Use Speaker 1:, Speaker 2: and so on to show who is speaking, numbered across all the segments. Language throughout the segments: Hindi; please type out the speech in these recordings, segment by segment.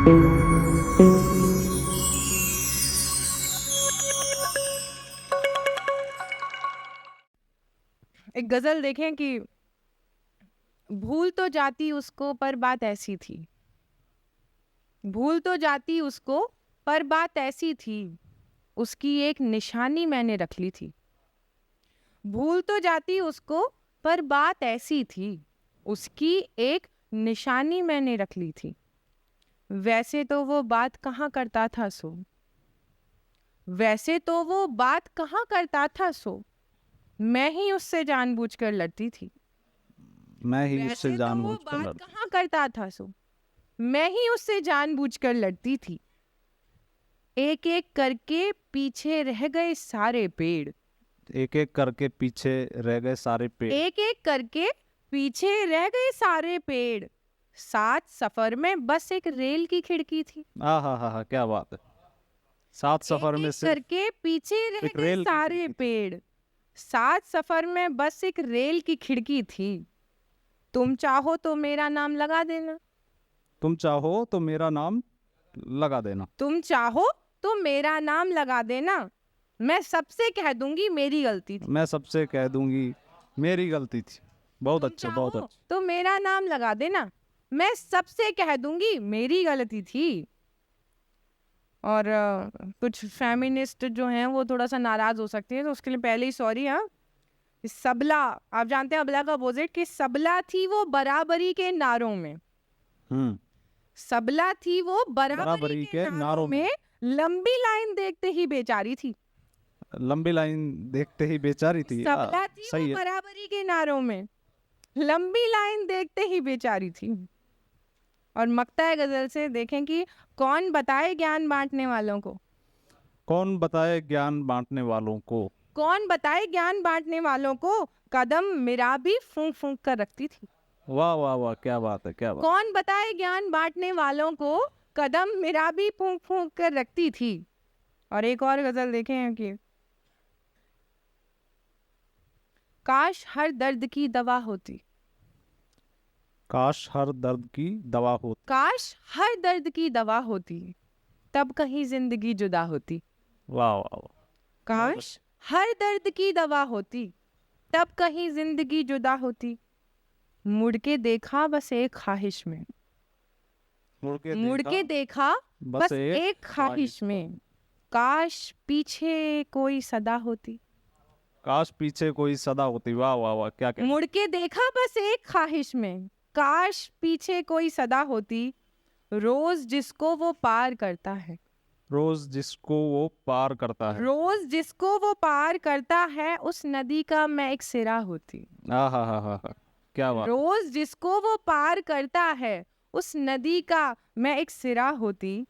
Speaker 1: एक गजल देखें कि भूल तो जाती उसको पर बात ऐसी थी, भूल तो जाती उसको पर बात ऐसी थी, उसकी एक निशानी मैंने रख ली थी। भूल तो जाती उसको पर बात ऐसी थी, उसकी एक निशानी मैंने रख ली थी। वैसे तो वो बात कहाँ करता था सो, वैसे तो वो बात कहाँ करता था सो, मैं ही उससे जानबूझकर लड़ती थी।
Speaker 2: मैं ही उससे
Speaker 1: वैसे तो वो
Speaker 2: जानबूझकर
Speaker 1: बात
Speaker 2: लड़ती।
Speaker 1: कहाँ करता था सो, मैं ही उससे जानबूझकर लड़ती थी। एक एक करके पीछे रह गए सारे पेड़,
Speaker 2: एक एक करके पीछे रह गए सारे पेड़।
Speaker 1: एक एक करके पीछे रह गए सारे पेड़, साथ सफर में बस एक रेल की खिड़की थी।
Speaker 2: हा, क्या बात है। सात सफर
Speaker 1: एक
Speaker 2: में
Speaker 1: एक
Speaker 2: सिर्फ
Speaker 1: करके पीछे रह
Speaker 2: एक
Speaker 1: गए
Speaker 2: रेल की
Speaker 1: सारे
Speaker 2: खिड़की थी।
Speaker 1: पेड़, साथ सफर में बस एक रेल की खिड़की थी। तुम चाहो तो मेरा नाम लगा देना,
Speaker 2: तुम चाहो तो मेरा नाम लगा देना।
Speaker 1: तुम चाहो तो मेरा नाम लगा देना, मैं सबसे कह दूंगी मेरी गलती थी।
Speaker 2: मैं सबसे कह दूंगी मेरी गलती थी। बहुत
Speaker 1: तुम
Speaker 2: अच्छा, बहुत
Speaker 1: चाहो
Speaker 2: अच्छा।
Speaker 1: तो मेरा नाम लगा देना, मैं सबसे कह दूंगी मेरी गलती थी। और कुछ फेमिनिस्ट जो हैं वो थोड़ा सा नाराज हो सकती हैं, तो उसके लिए पहले ही सॉरी। हाँ, सबला, आप जानते हैं अबला का अपोजिट, कि सबला थी वो बराबरी के नारों में,
Speaker 2: हम्म।
Speaker 1: सबला थी वो बराबरी
Speaker 2: बराबरी
Speaker 1: के
Speaker 2: के
Speaker 1: नारों
Speaker 2: नारों में
Speaker 1: में, लंबी लाइन देखते ही बेचारी थी।
Speaker 2: लंबी लाइन देखते ही बेचारी थी।
Speaker 1: सबला थी वो
Speaker 2: सही है।
Speaker 1: बराबरी के नारों में, लंबी लाइन देखते ही बेचारी थी। और मकता है गजल से, देखें कि कौन बताए ज्ञान बांटने वालों को,
Speaker 2: कौन बताए ज्ञान बांटने वालों को।
Speaker 1: कौन बताए ज्ञान बांटने वालों को, कदम मेरा भी फूंक फूंक कर रखती थी।
Speaker 2: वाह वाह वाह, क्या बात है, क्या बात।
Speaker 1: कौन बताए ज्ञान बांटने वालों को, कदम मेरा भी फूंक फूंक कर रखती थी। और एक और गजल देखें कि काश हर दर्द की दवा होती,
Speaker 2: काश हर दर्द की दवा होती।
Speaker 1: काश हर दर्द की दवा होती, तब कहीं जिंदगी जुदा होती।
Speaker 2: वाह वाह वाह।
Speaker 1: काश हर दर्द की दवा होती, तब कहीं जिंदगी जुदा होती। मुड़ के देखा बस एक ख्वाहिश में, मुड़ के देखा बस एक ख्वाहिश में, काश पीछे कोई सदा होती।
Speaker 2: काश पीछे कोई सदा होती। वाह वाह वाह, क्या क्या।
Speaker 1: मुड़ के देखा बस एक ख्वाहिश में, काश पीछे कोई सदा होती। रोज जिसको वो पार करता है,
Speaker 2: रोज जिसको वो पार करता है।
Speaker 1: रोज जिसको वो पार करता है, उस नदी का मैं एक सिरा होती।
Speaker 2: हा, क्या बात।
Speaker 1: रोज जिसको वो पार करता है, उस नदी का मैं एक सिरा होती।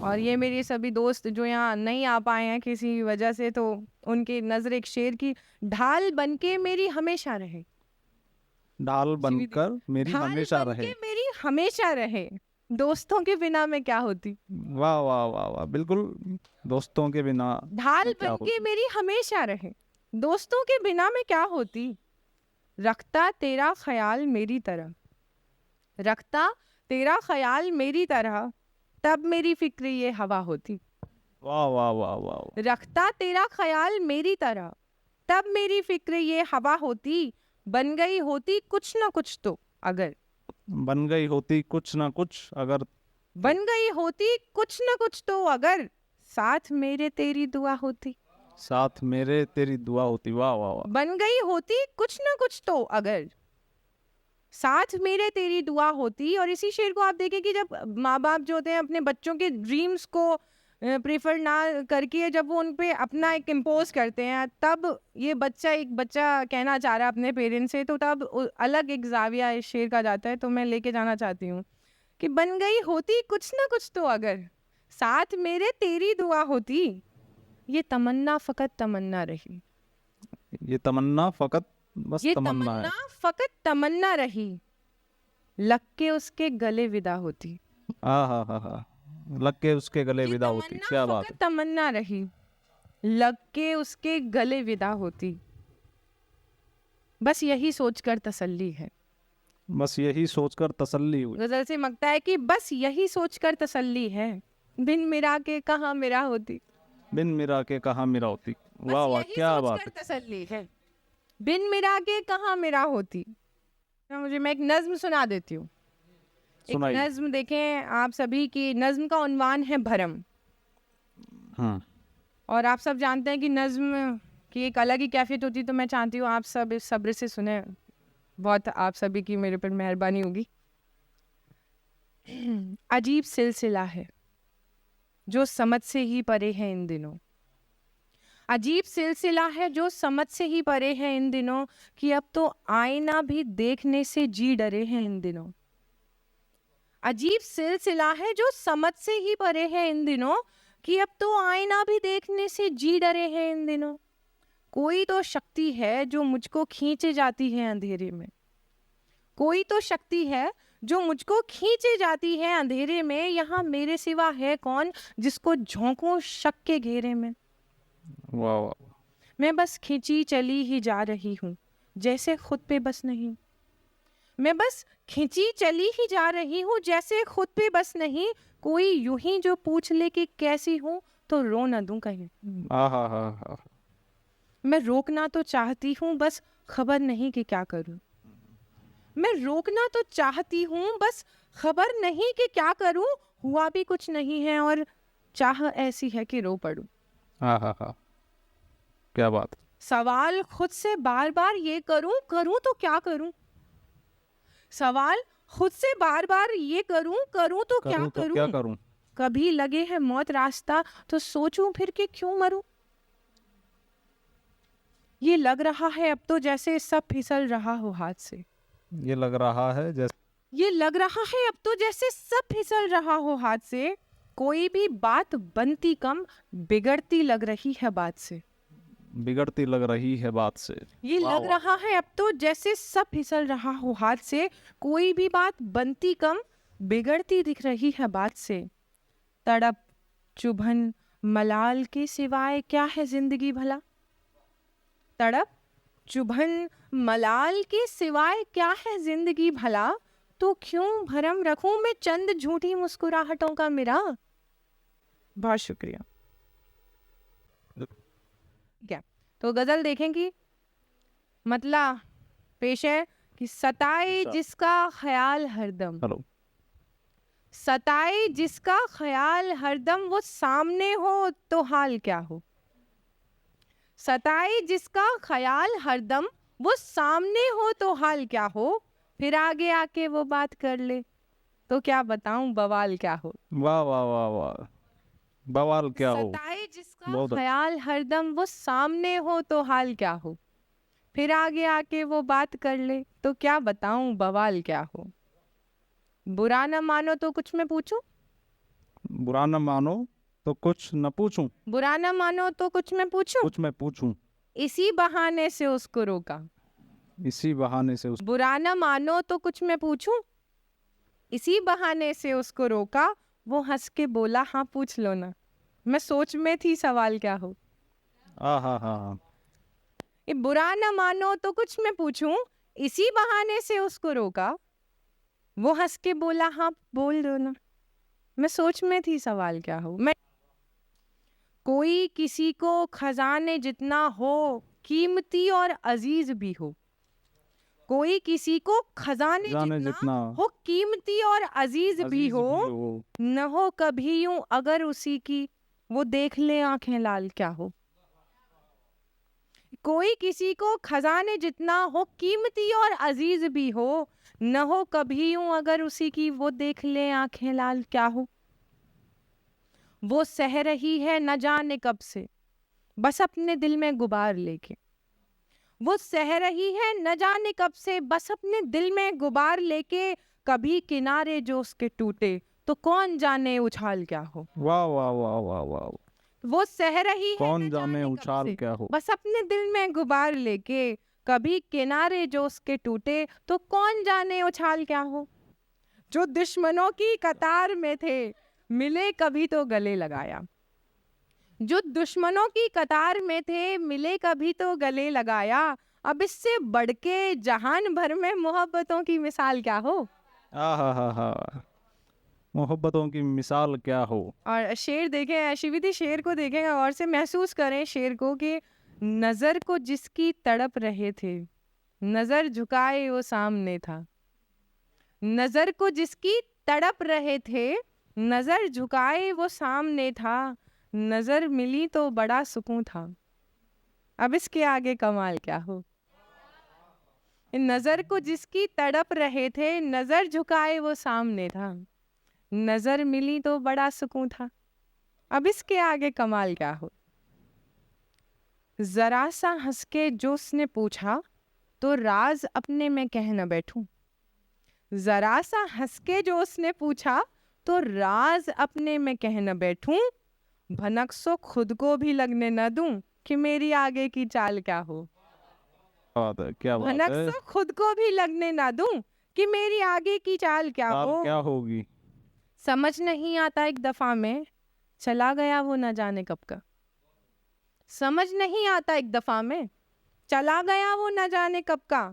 Speaker 1: और ये मेरे सभी दोस्त जो यहाँ नहीं आ पाए हैं किसी वजह से, तो उनकी नजर एक शेर की, ढाल बनके मेरी हमेशा रहे,
Speaker 2: ढाल बनकर मेरी
Speaker 1: ढाल
Speaker 2: हमेशा रहे।
Speaker 1: बनके मेरी हमेशा रहे, दोस्तों के बिना मैं क्या होती।
Speaker 2: वाह वाह वाह वाह, बिल्कुल। दोस्तों के बिना
Speaker 1: ढाल
Speaker 2: मैं क्या
Speaker 1: बनके
Speaker 2: होती।
Speaker 1: मेरी हमेशा रहे, दोस्तों के बिना मैं क्या होती। रखता तेरा ख्याल मेरी तरह, रखता तेरा ख्याल मेरी तरह, तब मेरी फिक्र ये हवा होती।
Speaker 2: वाह वाह वाह वाह वाह।
Speaker 1: रखता तेरा ख्याल मेरी तरह, तब मेरी फिक्र ये हवा होती। बन गई होती कुछ ना कुछ तो अगर,
Speaker 2: बन गई होती कुछ ना कुछ अगर।
Speaker 1: बन गई होती कुछ ना कुछ तो अगर, साथ मेरे तेरी दुआ होती।
Speaker 2: साथ मेरे तेरी दुआ होती। वाह वाह वाह।
Speaker 1: बन गई होती कुछ ना कुछ तो अगर, साथ मेरे तेरी दुआ होती। और इसी शेर को आप देखें कि जब माँ बाप जो होते हैं अपने बच्चों के ड्रीम्स को प्रेफर ना करके जब वो उन पे अपना एक इम्पोज करते हैं, तब ये बच्चा, एक बच्चा कहना चाह रहा है अपने पेरेंट्स से, तो तब अलग एक जाविया इस शेर का जाता है। तो मैं लेके जाना चाहती हूँ कि बन गई होती कुछ ना कुछ तो अगर, साथ मेरे तेरी दुआ होती। ये तमन्ना फकत तमन्ना रही,
Speaker 2: ये तमन्ना फकत बस
Speaker 1: ये
Speaker 2: तमन्ना है।
Speaker 1: तमन्ना फकत तमन्ना रही, लग के उसके गले विदा होती।
Speaker 2: हा, लग के उसके गले
Speaker 1: ये
Speaker 2: विदा होती।
Speaker 1: तमन्ना
Speaker 2: क्या बात
Speaker 1: फकत
Speaker 2: है।
Speaker 1: तमन्ना रही, लग के उसके गले विदा होती। बस यही सोचकर तसल्ली है,
Speaker 2: बस यही सोचकर तसल्ली हुई।
Speaker 1: गजल से मगता है कि बस यही सोचकर तसल्ली है, बिन मिरा के कहाँ मिरा होती।
Speaker 2: बिन मिरा के कहाँ मिरा होती।
Speaker 1: बस
Speaker 2: वाह वाह,
Speaker 1: यही
Speaker 2: क्या बात
Speaker 1: सोचकर
Speaker 2: है।
Speaker 1: तसल्ली है, बिन मिरा के कहाँ मिरा होती। मैं एक नज्म सुना देती हूँ। एक
Speaker 2: सुनाइए।
Speaker 1: नज्म देखें आप सभी की, नज्म का उन्वान है भरम।
Speaker 2: हाँ,
Speaker 1: और आप सब जानते हैं कि नज्म की एक अलग ही कैफियत होती है, तो मैं चाहती हूँ आप सब इस सब्र से सुने। बहुत आप सभी की मेरे पर मेहरबानी होगी। अजीब सिलसिला है जो समझ से ही परे है इन दिनों। अजीब सिलसिला है जो समझ से ही परे है इन दिनों, कि अब तो आईना भी देखने से जी डरे हैं इन दिनों। अजीब सिलसिला है जो समझ से ही परे है इन दिनों, कि अब तो आईना भी देखने से जी डरे हैं इन दिनों। कोई तो शक्ति है जो मुझको खींचे जाती है अंधेरे में। कोई तो शक्ति है जो मुझको खींचे जाती है अंधेरे में। यहाँ मेरे सिवा है कौन जिसको झोंकूं शक के घेरे में।
Speaker 2: वाह वाह।
Speaker 1: मैं बस खींची चली ही जा रही हूँ जैसे खुद पे बस नहीं। मैं बस खींची चली ही जा रही हूँ जैसे खुद पे बस नहीं। कोई यूं ही जो पूछ ले कि कैसी हूँ तो रो न दूं कहीं।
Speaker 2: हाँ हाँ हाँ हाँ।
Speaker 1: मैं रोकना तो चाहती हूँ बस खबर नहीं कि क्या करूँ। मैं रोकना तो चाहती हूँ बस खबर नहीं कि क्या करूँ। हुआ भी कुछ नहीं है और चाह ऐसी है कि रो पड़ूं।
Speaker 2: हाँ हाँ हाँ, क्या बात।
Speaker 1: सवाल खुद से बार बार ये करूं तो क्या करूं। सवाल खुद से बार बार ये करूं तो क्या
Speaker 2: करूँ तो क्या
Speaker 1: करूं।
Speaker 2: करूँ।
Speaker 1: कभी लगे है मौत रास्ता तो सोचूं फिर कि क्यों मरूं। ये लग रहा है अब तो जैसे सब फिसल रहा हो हाथ से।
Speaker 2: ये लग रहा है जैसे।
Speaker 1: ये लग रहा है अब तो जैसे सब फिसल रहा हो हाथ से। कोई भी बात बनती कम बिगड़ती लग रही है बात से।
Speaker 2: बिगड़ती लग रही है बात से।
Speaker 1: ये
Speaker 2: वाह
Speaker 1: लग
Speaker 2: वाह।
Speaker 1: रहा है अब तो जैसे सब फिसल रहा हो हाथ से। कोई भी बात बनती कम बिगड़ती दिख रही है बात से। तड़प चुभन मलाल के सिवाय क्या है जिंदगी भला। तड़प चुभन मलाल के सिवाय क्या है जिंदगी भला। तो क्यों भरम रखूं मैं चंद झूठी मुस्कुराहटों का मिरा। बहुत शुक्रिया। क्या तो गजल देखेंगी मतलब पेश है कि सताए जिसका ख्याल हरदम।
Speaker 2: हेलो।
Speaker 1: सताए जिसका ख्याल हरदम वो सामने हो तो हाल क्या हो। सताए जिसका ख्याल हरदम वो सामने हो तो हाल क्या हो। फिर आगे आके वो बात कर ले तो क्या बताऊं बवाल क्या हो।
Speaker 2: वाह वाह वाह वाह, बवाल क्या हो।
Speaker 1: सताए जिसका
Speaker 2: बहुत अच्छा।
Speaker 1: ख्याल हरदम वो सामने हो तो हाल क्या हो। फिर आगे आके वो बात कर ले तो क्या बताऊं बवाल क्या हो। बुरा न मानो तो कुछ मैं पूछूं।
Speaker 2: बुरा न मानो तो कुछ न पूछूं।
Speaker 1: बुरा न मानो तो कुछ मैं पूछूं।
Speaker 2: कुछ मैं पूछूं।
Speaker 1: इसी बहाने से उसको रोका।
Speaker 2: इसी बहाने से उस।
Speaker 1: बुरा न मानो तो कुछ मैं पूछूं। इसी बहाने से उसको रोका। वो हंस के बोला हाँ पूछ लो ना। मैं सोच में थी सवाल क्या हो।
Speaker 2: हाँ हाँ हाँ हाँ।
Speaker 1: ये बुरा न मानो तो कुछ मैं पूछूं। इसी बहाने से उसको रोका। वो हंस के बोला हाँ बोल दो ना। मैं सोच में थी सवाल क्या हो। मैं कोई किसी को खजाने जितना हो कीमती और अजीज भी हो। कोई किसी को खजाने
Speaker 2: जाने
Speaker 1: जितना
Speaker 2: जितना
Speaker 1: हो कीमती और अजीज भी
Speaker 2: अजीज
Speaker 1: हो।
Speaker 2: भी हो।
Speaker 1: न हो कभी यूं अगर उसी की वो देख ले आंखें लाल क्या हो। कोई किसी को खजाने जितना हो कीमती और अजीज भी हो। न हो कभी यूं अगर उसी की वो देख ले आंखें लाल क्या हो। वो सह रही है न जाने कब से बस अपने दिल में गुबार लेके। वो सह रही है न जाने कब से बस अपने दिल में गुबार लेके। कभी किनारे जो उसके टूटे तो कौन जाने उछाल क्या हो।
Speaker 2: वाह वाह वाह वाह वाह।
Speaker 1: वो सह रही है
Speaker 2: कौन
Speaker 1: न
Speaker 2: जाने
Speaker 1: कब
Speaker 2: उछाल
Speaker 1: से
Speaker 2: क्या हो।
Speaker 1: बस अपने दिल में गुबार लेके। कभी किनारे जो उसके टूटे तो कौन जाने उछाल क्या हो। जो दुश्मनों की कतार में थे मिले कभी तो गले लगाया। जो दुश्मनों की कतार में थे मिले कभी तो गले लगाया। अब इससे बढ़ के जहान भर में मोहब्बतों की मिसाल क्या हो।
Speaker 2: आहा हा हा, मोहब्बतों की मिसाल क्या हो।
Speaker 1: और शेर देखें, शिविति शेर को देखें और से महसूस करें शेर को कि नजर को जिसकी तड़प रहे थे, नजर झुकाए वो सामने था। नजर को जिसकी तड़प रहे थे, नजर झुकाए वो सामने था। नजर मिली तो बड़ा सुकून था। अब इसके आगे कमाल क्या हो। नजर को जिसकी तड़प रहे थे, नजर झुकाए वो सामने था। नजर मिली तो बड़ा सुकून था। अब इसके आगे कमाल क्या हो। जरा सा हंस के जो उसने पूछा, तो राज अपने में कह न बैठूं। जरा सा हंस के जो उसने पूछा, तो राज अपने में कह न बैठूं। भनक सो खुद को भी लगने न दूं कि मेरी आगे की चाल क्या हो।
Speaker 2: बात है, क्या बात
Speaker 1: भनक
Speaker 2: है।
Speaker 1: सो खुद को भी लगने ना दूं कि मेरी आगे की चाल क्या
Speaker 2: चाल
Speaker 1: हो।
Speaker 2: क्या होगी।
Speaker 1: समझ नहीं आता एक दफा में, चला गया वो न जाने कब का। समझ नहीं आता एक दफा में, चला गया वो न जाने कब का।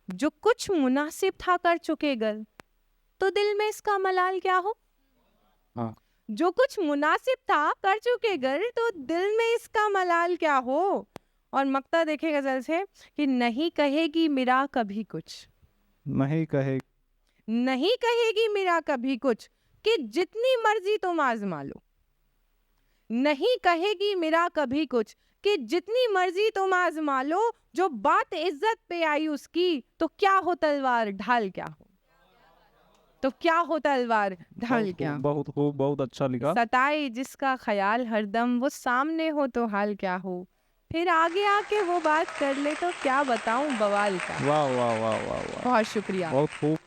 Speaker 1: जो कुछ मुनासिब था कर चुके गल, तो दिल में इसका मलाल क्या हो।
Speaker 2: हाँ।
Speaker 1: जो कुछ मुनासिब था कर चुके गल, तो दिल में इसका मलाल क्या हो। और मक्ता देखे गजल से कि नहीं कहेगी मेरा कभी कुछ,
Speaker 2: नहीं कहे,
Speaker 1: नहीं कहेगी मेरा कभी कुछ, कि जितनी मर्जी तुम आजमा लो। नहीं कहेगी मेरा कभी कुछ, कि जितनी मर्जी तुम आजमा लो। जो बात इज्जत पे आई उसकी, तो क्या हो तलवार ढाल क्या हो। तो क्या हो तलवार ढाल
Speaker 2: बहुत
Speaker 1: क्या
Speaker 2: खूब,
Speaker 1: हो।
Speaker 2: बहुत खूब, बहुत अच्छा लिखा।
Speaker 1: सताए जिसका ख्याल हरदम, वो सामने हो तो हाल क्या हो। फिर आगे आके वो बात कर ले तो क्या बताऊं बवाल क्या।
Speaker 2: वाह वाह वाह वाह वाह,
Speaker 1: बहुत शुक्रिया।
Speaker 2: बहुत खूब।